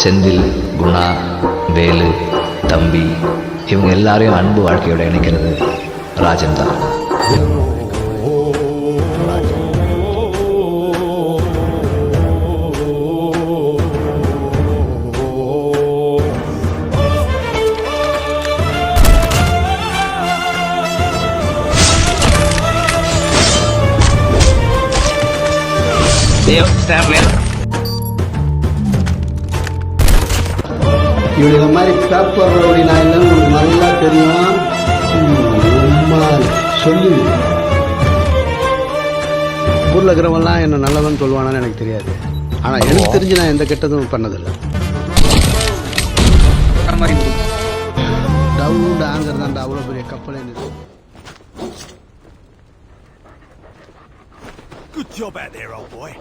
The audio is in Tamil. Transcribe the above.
செந்தில், குணா, வேலு, தம்பி இவங்க எல்லாரையும் அன்பு வாழ்க்கையோட இணைக்கிறது ராஜன் தான். இவங்க மாதிரி பேப்பர் ரவுடி நாயெல்லாம் உங்களுக்கு நல்லா தெரியும். சொல்லி ஊரில் இருக்கிறவங்கலாம் என்ன நல்லவன் சொல்லுவானான்னு எனக்கு தெரியாது. ஆனால் எனக்கு தெரிஞ்சு நான் எந்த கெட்டதும் பண்ணதில்லை. டவுன் ஆங்கர் தான்டா அவ்வளோ பெரிய கப்பல். Good job out there, old boy.